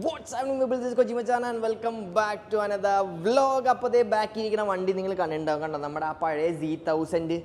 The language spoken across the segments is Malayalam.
What's happening people, this is Kochi Machan and welcome back to another vlog. അപ്പോൾ ദേ ബാക്കിയിരിക്കുന്ന വണ്ടി നിങ്ങൾ കണ്ടിട്ടുണ്ടാവും. കണ്ടോ നമ്മുടെ ആ പഴയ Z1000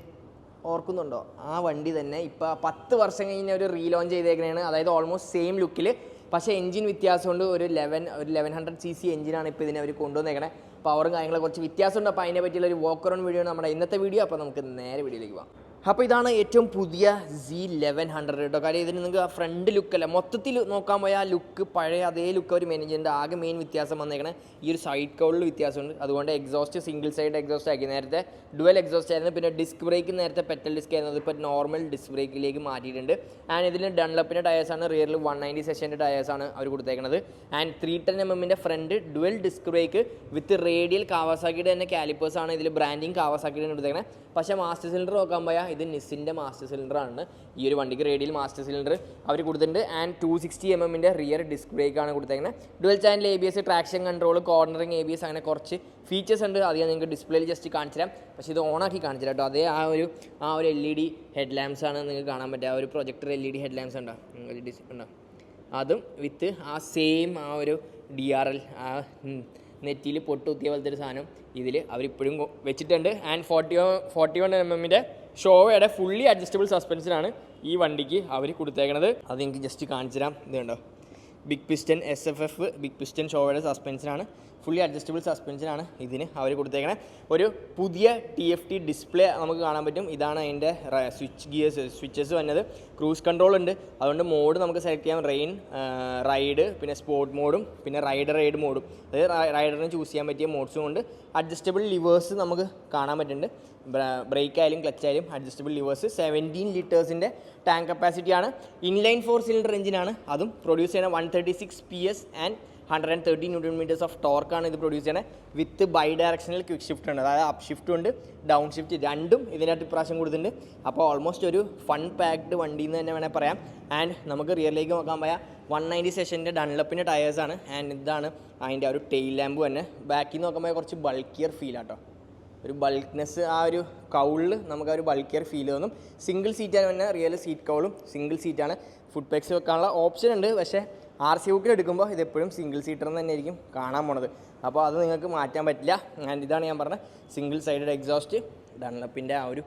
ഓർക്കുന്നുണ്ടോ? ആ വണ്ടി തന്നെ ഇപ്പോൾ 10 വർഷം കഴിഞ്ഞ് ഒരു റീലോഞ്ച് ചെയ്തേക്കുന്നതാണ്. അതായത് ഓൾമോസ്റ്റ് സെയിം ലുക്കിൽ, പക്ഷേ എഞ്ചിൻ വ്യത്യാസമുണ്ട്. ഒരു 1100cc എഞ്ചിനാണ് ഇപ്പോൾ ഇതിനെ അവർ കൊണ്ടുവന്നേക്കണേ. പവറും കാര്യങ്ങളൊക്കെ കുറച്ച് വ്യത്യാസമുണ്ട്. അപ്പോൾ അതിനെ പറ്റിയുള്ള ഒരു വാക്ക് അറൗണ്ട് വീഡിയോ ആണ് നമ്മുടെ ഇന്നത്തെ വീഡിയോ. അപ്പോൾ നമുക്ക് നേരെ വീഡിയോയിലേക്ക് പോകാം. അപ്പോൾ ഇതാണ് ഏറ്റവും പുതിയ Z1100 കേട്ടോ. കാര്യം ഇതിന് നിങ്ങൾക്ക് ആ ഫ്രണ്ട് ലുക്കല്ല, മൊത്തത്തിൽ നോക്കാൻ പോയാൽ ആ ലുക്ക് പഴയ അതേ ലുക്ക് അവർ മെയിൻ ആകെ മെയിൻ വ്യത്യാസം വന്നേക്കണേ ഈ ഒരു സൈഡ് കൗളിൽ വ്യത്യാസമുണ്ട്. അതുകൊണ്ട് എക്സോസ്റ്റ് സിംഗിൾ സൈഡ് എക്സോസ്റ്റ് ആക്കി. നേരത്തെ ഡുവൽ എക്സോസ്റ്റ് ആയിരുന്നു. പിന്നെ ഡിസ്ക് ബ്രേക്ക് നേരത്തെ പെറ്റൽ ഡിസ്ക് ആയിരുന്നു, ഇപ്പോൾ നോർമൽ ഡിസ്ക് ബ്രേക്കിലേക്ക് മാറ്റിയിട്ടുണ്ട്. ആൻഡ് ഇതിൽ ഡൺലപ്പിൻ്റെ ടയേഴ്സാണ്, റിയറിൽ 190 സെഷൻ്റെ ടയേഴ്സാണ് അവർ കൊടുത്തേക്കുന്നത്. And 310mm front dual disc brake with radial കാവാസാക്കിയുടെ തന്നെ കാലിപ്പേഴ്സാണ് ഇതിൽ ബ്രാൻഡിങ് കാവാസാക്കിയുടെ കൊടുത്തേക്കുന്നത്. പക്ഷേ മാസ്റ്റർ സിലിണ്ടർ നോക്കാൻ പോയാൽ ഇത് നിസിൻ്റെ മാസ്റ്റർ സിലിണ്ടറാണ്. ഈ ഒരു വണ്ടിക്ക് റേഡിയൽ മാസ്റ്റർ സിലിണ്ടർ അവർ കൊടുത്തിട്ടുണ്ട്. ആൻഡ് 260mm റിയർ ഡിസ്ക് ബ്രേക്കാണ് കൊടുത്തേക്കുന്നത്. Dual channel ABS, traction control, cornering ABS, അങ്ങനെ കുറച്ച് ഫീച്ചേഴ്സ് ഉണ്ട്. അത് ഞാൻ നിങ്ങൾക്ക് ഡിസ്പ്ലേയിൽ ജസ്റ്റ് കാണിച്ചു തരാം. പക്ഷേ ഇത് ഓണാക്കി കാണിച്ചു തരാം കേട്ടോ. അതേ ആ ഒരു LED ഹെഡ് ലാംപ്സ് ആണ് നിങ്ങൾക്ക് കാണാൻ പറ്റുക. ആ ഒരു പ്രൊജക്ടർ LED ഹെഡ് ലാംപ്സ് ഉണ്ടോ, ഉണ്ടോ, അതും വിത്ത് ആ സെയിം ആ ഒരു DRL ആ നെറ്റിയിൽ പൊട്ടുത്തിയ പോലത്തെ ഒരു സാധനം ഇതിൽ അവരിപ്പോഴും വെച്ചിട്ടുണ്ട്. ആൻഡ് 41mm ഷോവയുടെ ഫുള്ളി അഡ്ജസ്റ്റബിൾ സസ്പെൻഷനാണ് ഈ വണ്ടിക്ക് അവർ കൊടുത്തേക്കണത്. അത് എനിക്ക് ജസ്റ്റ് കാണിച്ചു തരാം. ഇത് കണ്ടോ, big piston SFF big piston ഷോവയുടെ സസ്പെൻഷനാണ്, ഫുള്ളി അഡ്ജസ്റ്റബിൾ സസ്പെൻഷനാണ് ഇതിന് അവർ കൊടുത്തേക്കണേ. ഒരു പുതിയ TFT ഡിസ്പ്ലേ നമുക്ക് കാണാൻ പറ്റും. ഇതാണ് അതിൻ്റെ സ്വിച്ചസ് വന്നത്. ക്രൂസ് കൺട്രോൾ ഉണ്ട്, അതുകൊണ്ട് മോഡ് നമുക്ക് സെലക്ട് ചെയ്യാം. റെയിൻ, റൈഡ്, പിന്നെ സ്പോർട്ട് മോഡും പിന്നെ റൈഡ് മോഡും. അതായത് റൈഡറിന് ചൂസ് ചെയ്യാൻ പറ്റിയ മോഡ്സും ഉണ്ട്. അഡ്ജസ്റ്റബിൾ ലിവേഴ്സ് നമുക്ക് കാണാൻ പറ്റുന്നുണ്ട്. ബ്രേക്ക് ആയാലും ക്ലച്ച് ആയാലും അഡ്ജസ്റ്റബിൾ ലിവേഴ്സ്. 17 ലിറ്റേഴ്സിൻ്റെ ടാങ്ക് കപ്പാസിറ്റിയാണ്. ഇൻലൈൻ 4 സിലിണ്ടർ എഞ്ചിനാണ്. അതും പ്രൊഡ്യൂസ് ചെയ്യുന്ന 136 PS ആൻഡ് 130 Nm ഓഫ് ടോർക്കാണ് ഇത് പ്രൊഡ്യൂസ് ചെയ്യുന്നത്. With bi directional quick shift ഉണ്ട്, അതായത് അപ്പ് ഷിഫ്റ്റും ഉണ്ട് ഡൗൺ ഷിഫ്റ്റ് രണ്ടും ഇതിനകത്ത് ഇപ്രാവശ്യം കൊടുത്തിട്ടുണ്ട്. അപ്പോൾ ഓൾമോസ്റ്റ് ഒരു ഫൺ പാക്ഡ് വണ്ടി എന്ന് തന്നെ വേണേൽ പറയാം. ആൻഡ് നമുക്ക് റിയറിലേക്ക് നോക്കാൻ പോയാൽ 190 സെഷൻ്റെ ഡൺലപ്പിൻ്റെ ടയേഴ്സാണ്. ആൻഡ് ഇതാണ് അതിൻ്റെ ഒരു ടെയിൽ ലാമ്പ് തന്നെ. ബാക്കിൽ നിന്ന് നോക്കുമ്പോൾ കുറച്ച് ബൾക്കിയർ ഫീൽ ആട്ടോ, ഒരു ബൾക്ക്നെസ് ആ ഒരു കൗളിൽ നമുക്ക് ആ ഒരു ബൾക്കിയർ ഫീൽ തോന്നും. സിംഗിൾ സീറ്റാണ് തന്നെ, റിയൽ സീറ്റ് കൗളും സിംഗിൾ സീറ്റാണ്. ഫുഡ് പെക്സ് വെക്കാനുള്ള ഓപ്ഷൻ ഉണ്ട്, പക്ഷേ RC ബുക്കിൽ എടുക്കുമ്പോൾ ഇതെപ്പോഴും സിംഗിൾ സീറ്റർ തന്നെ ആയിരിക്കും കാണാൻ പോണത്. അപ്പോൾ അത് നിങ്ങൾക്ക് മാറ്റാൻ പറ്റില്ല. ആൻഡ് ഇതാണ് ഞാൻ പറഞ്ഞത് സിംഗിൾ സൈഡഡ് എക്സോസ്റ്റ്, ഡൺലപ്പിൻ്റെ ആ ഒരു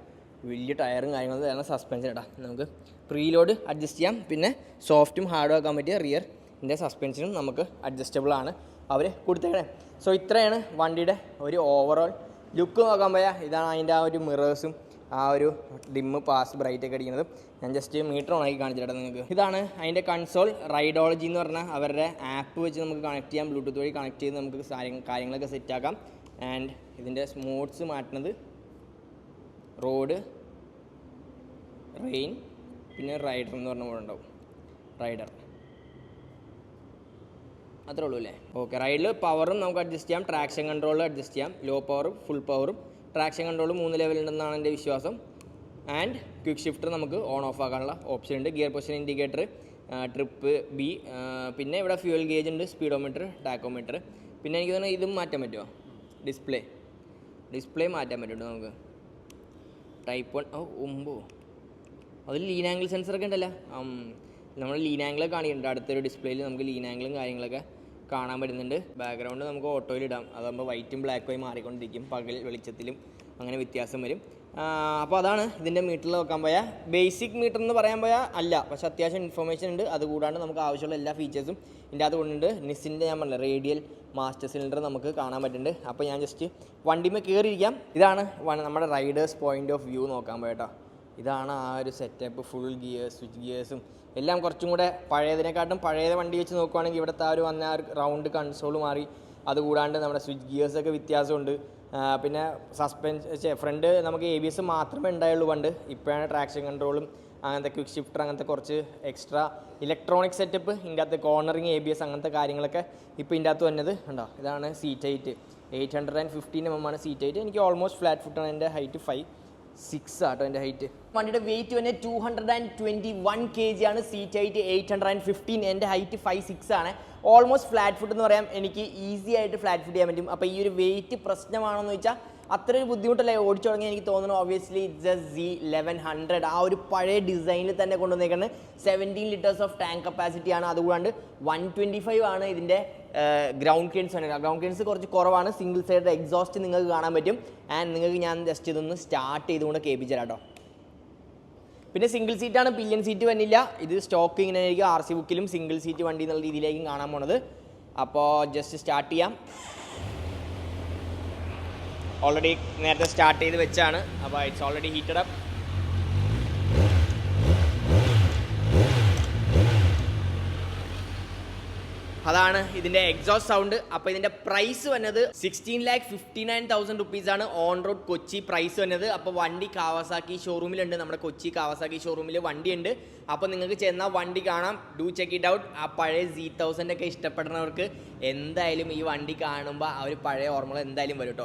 വലിയ ടയറും കാര്യങ്ങളും വേണം. സസ്പെൻഷൻ ഇടാം, നമുക്ക് പ്രീലോഡ് അഡ്ജസ്റ്റ് ചെയ്യാം. പിന്നെ സോഫ്റ്റും ഹാർഡും ആക്കാൻ പറ്റിയ റിയറിൻ്റെ സസ്പെൻഷനും നമുക്ക് അഡ്ജസ്റ്റബിൾ ആണ് അവർ കൊടുത്തേക്കണേ. സോ ഇത്രയാണ് വണ്ടിയുടെ ഒരു ഓവറോൾ ലുക്ക് നോക്കാൻ പോയാൽ. ഇതാണ് അതിൻ്റെ ആ ഒരു മിറേഴ്സും ആ ഒരു ഡിമ്മ് പാസ് ബ്രൈറ്റ് ഒക്കെ അടിക്കുന്നത്. ഞാൻ ജസ്റ്റ് മീറ്റർ ഓൺ ആക്കി കാണിച്ചിട്ട് നിങ്ങൾക്ക്. ഇതാണ് അതിൻ്റെ കൺസോൾ. റൈഡോളജി എന്ന് പറഞ്ഞാൽ അവരുടെ ആപ്പ് വെച്ച് നമുക്ക് കണക്ട് ചെയ്യാം. ബ്ലൂടൂത്ത് വഴി കണക്ട് ചെയ്ത് നമുക്ക് കാര്യങ്ങളൊക്കെ സെറ്റാക്കാം. ആൻഡ് ഇതിൻ്റെ മോഡ്സ് മാറ്റുന്നത് റോഡ്, റെയിൻ, പിന്നെ റൈഡർ എന്ന് പറഞ്ഞ മോഡ് ഉണ്ടാവും. റൈഡർ അത്രേ ഉള്ളൂ അല്ലേ? ഓക്കെ. റൈഡിൽ പവറും നമുക്ക് അഡ്ജസ്റ്റ് ചെയ്യാം, ട്രാക്ഷൻ കൺട്രോളിൽ അഡ്ജസ്റ്റ് ചെയ്യാം. ലോ പവറും ഫുൾ പവറും. ട്രാക്ഷൻ കൺട്രോൾ 3 ലെവലുണ്ടെന്നാണ് എൻ്റെ വിശ്വാസം. ആൻഡ് ക്വിക്ക് ഷിഫ്റ്റർ നമുക്ക് ഓൺ ഓഫ് ആക്കാനുള്ള ഓപ്ഷൻ ഉണ്ട്. Gear position indicator, trip B, പിന്നെ ഇവിടെ ഫ്യൂൽ ഗേജ് ഉണ്ട്, സ്പീഡോമീറ്റർ, ടാക്കോമീറ്റർ. പിന്നെ എനിക്ക് തോന്നുന്നു ഇതും മാറ്റാൻ പറ്റുമോ, ഡിസ്പ്ലേ മാറ്റാൻ പറ്റുമോ നമുക്ക്. ടൈപ്പ് 1 അതിൽ ലീൻ ആംഗിൾ സെൻസറൊക്കെ ഉണ്ടല്ലോ. നമ്മൾ ലീൻ ആംഗിൾ കാണിക്കുന്നുണ്ട്. അടുത്തൊരു ഡിസ്പ്ലേയിൽ നമുക്ക് ലീൻ ആംഗിളും കാര്യങ്ങളൊക്കെ കാണാൻ പറ്റുന്നുണ്ട്. ബാക്ക്ഗ്രൗണ്ട് നമുക്ക് ഓട്ടോയിൽ ഇടാം, അതാകുമ്പോൾ വൈറ്റും ബ്ലാക്കുമായി മാറിക്കൊണ്ടിരിക്കും. പകൽ വെളിച്ചത്തിലും അങ്ങനെ വ്യത്യാസം വരും. അപ്പോൾ അതാണ് ഇതിൻ്റെ മീറ്ററിൽ നോക്കാൻ പോയാൽ. ബേസിക് മീറ്റർ എന്ന് പറയാൻ പോയാൽ അല്ല, പക്ഷേ അത്യാവശ്യം ഇൻഫർമേഷൻ ഉണ്ട്. അതുകൂടാണ്ട് നമുക്ക് ആവശ്യമുള്ള എല്ലാ ഫീച്ചേഴ്സും ഇതിൻ്റെ അകത്ത് കൊണ്ടുണ്ട്. നിസിൻ്റെ ഞാൻ പറഞ്ഞില്ല റേഡിയൽ മാസ്റ്റർ സിലിണ്ടർ നമുക്ക് കാണാൻ പറ്റുന്നുണ്ട്. അപ്പോൾ ഞാൻ ജസ്റ്റ് വണ്ടിമേ കയറിയിരിക്കാം. ഇതാണ് നമ്മുടെ റൈഡേഴ്സ് പോയിൻ്റ് ഓഫ് വ്യൂ നോക്കാൻ പോയട്ടോ. ഇതാണ് ആ ഒരു സെറ്റപ്പ്. ഫുൾ ഗിയേഴ്സ്, സ്വിച്ച് ഗിയേഴ്സും എല്ലാം കുറച്ചും കൂടെ പഴയതിനെക്കാട്ടും പഴയ വണ്ടി വെച്ച് നോക്കുവാണെങ്കിൽ ഇവിടുത്തെ ആ ഒരു വന്ന ആ റൗണ്ട് കൺസോൾ മാറി. അതുകൂടാണ്ട് നമ്മുടെ സ്വിച്ച് ഗിയേഴ്സൊക്കെ വ്യത്യാസമുണ്ട്. പിന്നെ ഫ്രണ്ട് നമുക്ക് ABS മാത്രമേ ഉണ്ടായുള്ളൂ പണ്ട്. ഇപ്പോഴാണ് ട്രാക്ഷൻ കൺട്രോളും അങ്ങനത്തെ ക്വിക്ക് ഷിഫ്റ്റർ അങ്ങനത്തെ കുറച്ച് എക്സ്ട്രാ ഇലക്ട്രോണിക് സെറ്റപ്പ് ഇതിൻ്റെ അകത്ത്, കോർണറിങ് ABS അങ്ങനത്തെ കാര്യങ്ങളൊക്കെ ഇപ്പോൾ ഇതിൻ്റെ അകത്ത് വന്നത് ഉണ്ടോ. ഇതാണ് സീറ്റ് ഹൈറ്റ്. 815mm ആണ് സീറ്റ് ഹൈറ്റ്. എനിക്ക് ഓൾമോസ്റ്റ് ഫ്ലാറ്റ് ഫുട്ടാണ്. എൻ്റെ ഹൈറ്റ് 5'6" ആട്ടോ എൻ്റെ ഹൈറ്റ്. വണ്ടിയുടെ വെയിറ്റ് തന്നെ 221 kg ആണ്. Seat height 815. എൻ്റെ ഹൈറ്റ് 5'6" ആണ്. ഓൾമോസ്റ്റ് ഫ്ലാറ്റ് ഫുഡ് എന്ന് പറയാം. എനിക്ക് ഈസി ആയിട്ട് ഫ്ലാറ്റ് ഫുഡ് ചെയ്യാൻ പറ്റും. അപ്പോൾ ഈ ഒരു വെയിറ്റ് പ്രശ്നമാണെന്ന് വെച്ചാൽ അത്ര ഒരു ബുദ്ധിമുട്ടല്ലേ ഓടിച്ചു തുടങ്ങി എനിക്ക് തോന്നുന്നു. ഓബിയസ്ലി ഇറ്റ്സ് എ Z1100 ആ ഒരു പഴയ ഡിസൈനിൽ തന്നെ കൊണ്ടുവന്നേക്കുന്നത്. 17 ലിറ്റേഴ്സ് ഓഫ് ടാങ്ക് കപ്പാസിറ്റി ആണ്. അതുകൂടാണ്ട് 125 ആണ് ഇതിൻ്റെ ഗ്രൗണ്ട് ക്ലിയൻസ് ആണ്. ഗ്രൗണ്ട് ക്ലിയൻസ് കുറച്ച് കുറവാണ്. സിംഗിൾ സൈഡ് എക്സോസ്റ്റ് നിങ്ങൾക്ക് കാണാൻ പറ്റും. ആൻഡ് നിങ്ങൾക്ക് ഞാൻ ജസ്റ്റ് ഇതൊന്ന് സ്റ്റാർട്ട് ചെയ്തുകൊണ്ട് കേൾപ്പിച്ചു തരാം കേട്ടോ. പിന്നെ സിംഗിൾ സീറ്റാണ്, പില്യൻ സീറ്റ് വന്നില്ല. ഇത് സ്റ്റോക്ക് ഇങ്ങനെ ആയിരിക്കും. RC ബുക്കിലും സിംഗിൾ സീറ്റ് വണ്ടി എന്നുള്ള രീതിയിലേക്കും കാണാൻ പോണത്. അപ്പോൾ ജസ്റ്റ് സ്റ്റാർട്ട് ചെയ്യാം. ഓൾറെഡി നേരത്തെ സ്റ്റാർട്ട് ചെയ്ത് വെച്ചാണ്. അപ്പോൾ ഇറ്റ്സ് ഓൾറെഡി ഹീറ്റഡ് അപ്പ്. അതാണ് ഇതിൻ്റെ എക്സോസ്റ്റ് സൗണ്ട്. അപ്പോൾ ഇതിൻ്റെ പ്രൈസ് വന്നത് 16,59,000 റുപ്പീസാണ് ഓൺ റോഡ് കൊച്ചി പ്രൈസ് വന്നത്. അപ്പോൾ വണ്ടി കാവാസാക്കി ഷോറൂമിലുണ്ട്. നമ്മുടെ കൊച്ചി കാവാസാക്കി ഷോറൂമിൽ വണ്ടിയുണ്ട്. അപ്പോൾ നിങ്ങൾക്ക് ചെന്നാൽ വണ്ടി കാണാം. Do check it out. ആ പഴയ Z1000 ഒക്കെ ഇഷ്ടപ്പെടുന്നവർക്ക് എന്തായാലും ഈ വണ്ടി കാണുമ്പോൾ ആ ഒരു പഴയ ഓർമ്മകൾ എന്തായാലും വരും കേട്ടോ.